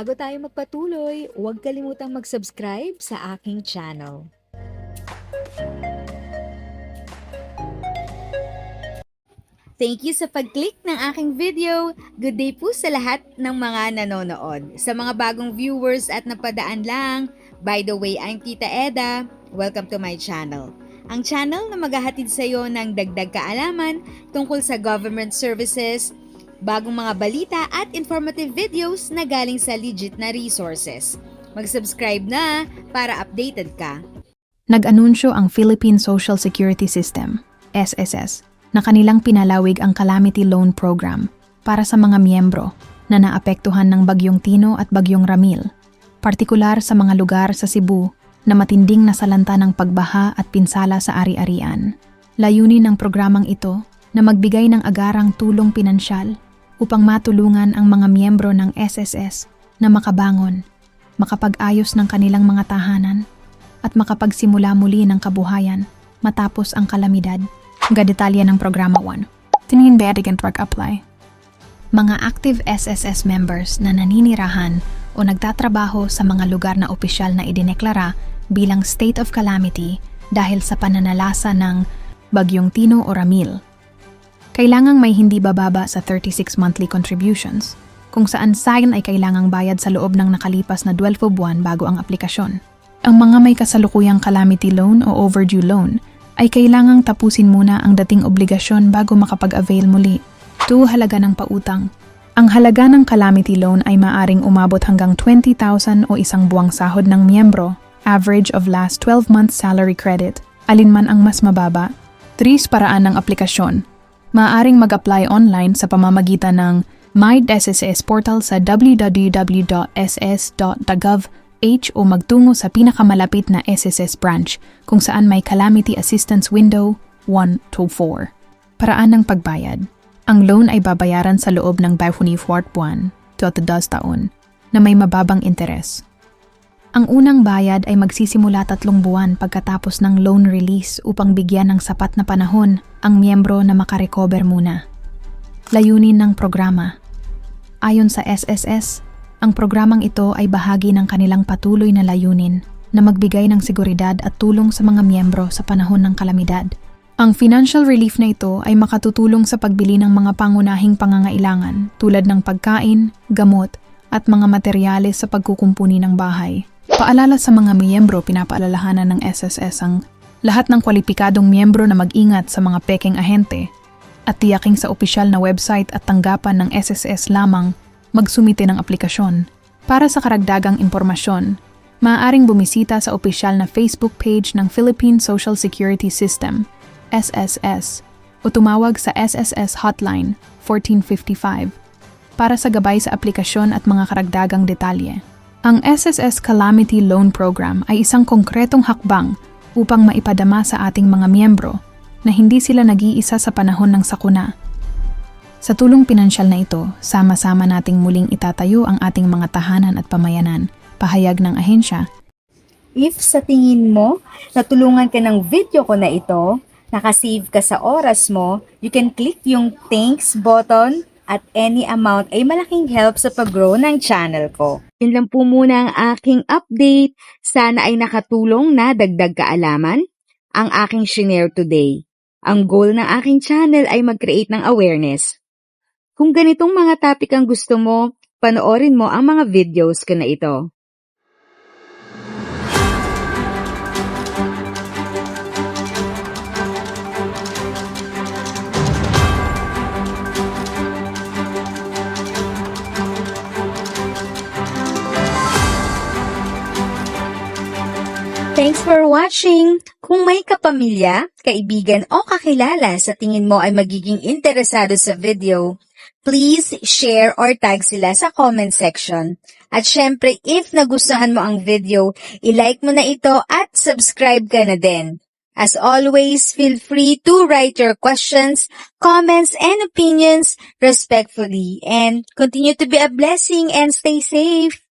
Bago tayo magpatuloy, huwag kalimutang mag-subscribe sa aking channel. Thank you sa pag-click ng aking video. Good day po sa lahat ng mga nanonood. Sa mga bagong viewers at napadaan lang, by the way, I'm Tita Eda. Welcome to my channel. Ang channel na maghahatid sa iyo ng dagdag kaalaman tungkol sa government services, bagong mga balita at informative videos na galing sa legit na resources. Mag-subscribe na para updated ka. Nag-anunsyo ang Philippine Social Security System, SSS, na kanilang pinalawig ang Calamity Loan Program para sa mga miyembro na naapektuhan ng Bagyong Tino at Bagyong Ramil, partikular sa mga lugar sa Cebu na matinding nasalanta ng pagbaha at pinsala sa ari-arian. Layunin ng programang ito na magbigay ng agarang tulong pinansyal upang matulungan ang mga miyembro ng SSS na makabangon, makapag-ayos ng kanilang mga tahanan, at makapagsimula muli ng kabuhayan matapos ang kalamidad. Detalye ng programa 1. Tingin bedigant apply. Mga active SSS members na naninirahan o nagtatrabaho sa mga lugar na opisyal na idineklara bilang state of calamity dahil sa pananalasa ng Bagyong Tino o Ramil. Kailangang may hindi bababa sa 36 monthly contributions, kung saan sayon ay kailangang bayad sa loob ng nakalipas na 12 buwan bago ang aplikasyon. Ang mga may kasalukuyang calamity loan o overdue loan ay kailangang tapusin muna ang dating obligasyon bago makapag-avail muli. 2. Halaga ng pautang. Ang halaga ng calamity loan ay maaring umabot hanggang 20,000 o isang buwang sahod ng miyembro, average of last 12 months salary credit, alinman ang mas mababa. 3. Paraan ng aplikasyon. Maaaring mag-apply online sa pamamagitan ng MySSS portal sa www.ss.gov o magtungo sa pinakamalapit na SSS branch kung saan may Calamity Assistance Window 1 to 4. Paraan ng pagbayad. Ang loan ay babayaran sa loob ng 24 buwan to 2 taon na may mababang interes. Ang unang bayad ay magsisimula 3 buwan pagkatapos ng loan release upang bigyan ng sapat na panahon ang miyembro na makarecover muna. Layunin ng programa. Ayon sa SSS, ang programang ito ay bahagi ng kanilang patuloy na layunin na magbigay ng seguridad at tulong sa mga miyembro sa panahon ng kalamidad. Ang financial relief na ito ay makatutulong sa pagbili ng mga pangunahing pangangailangan tulad ng pagkain, gamot, at mga materyales sa pagkukumpuni ng bahay. Paalala sa mga miyembro, pinapaalalahanan ng SSS ang lahat ng kwalipikadong miyembro na mag-ingat sa mga pekeng ahente at tiyaking sa opisyal na website at tanggapan ng SSS lamang magsumite ng aplikasyon. Para sa karagdagang impormasyon, maaaring bumisita sa opisyal na Facebook page ng Philippine Social Security System, SSS, o tumawag sa SSS Hotline 1455 para sa gabay sa aplikasyon at mga karagdagang detalye. Ang SSS Calamity Loan Program ay isang konkretong hakbang upang maipadama sa ating mga miyembro na hindi sila nag-iisa sa panahon ng sakuna. Sa tulong pinansyal na ito, sama-sama nating muling itatayo ang ating mga tahanan at pamayanan, pahayag ng ahensya. If sa tingin mo, natulungan ka ng video ko na ito, nakasave ka sa oras mo, you can click yung thanks button at any amount ay malaking help sa pag-grow ng channel ko. Yun lang po muna ang aking update. Sana ay nakatulong na dagdag kaalaman ang aking shinare today. Ang goal ng aking channel ay mag-create ng awareness. Kung ganitong mga topic ang gusto mo, panoorin mo ang mga videos ko na ito. Thanks for watching! Kung may kapamilya, kaibigan o kakilala sa tingin mo ay magiging interesado sa video, please share or tag sila sa comment section. At syempre, if nagustuhan mo ang video, i-like mo na ito at subscribe ka na din. As always, feel free to write your questions, comments, and opinions respectfully. And continue to be a blessing and stay safe!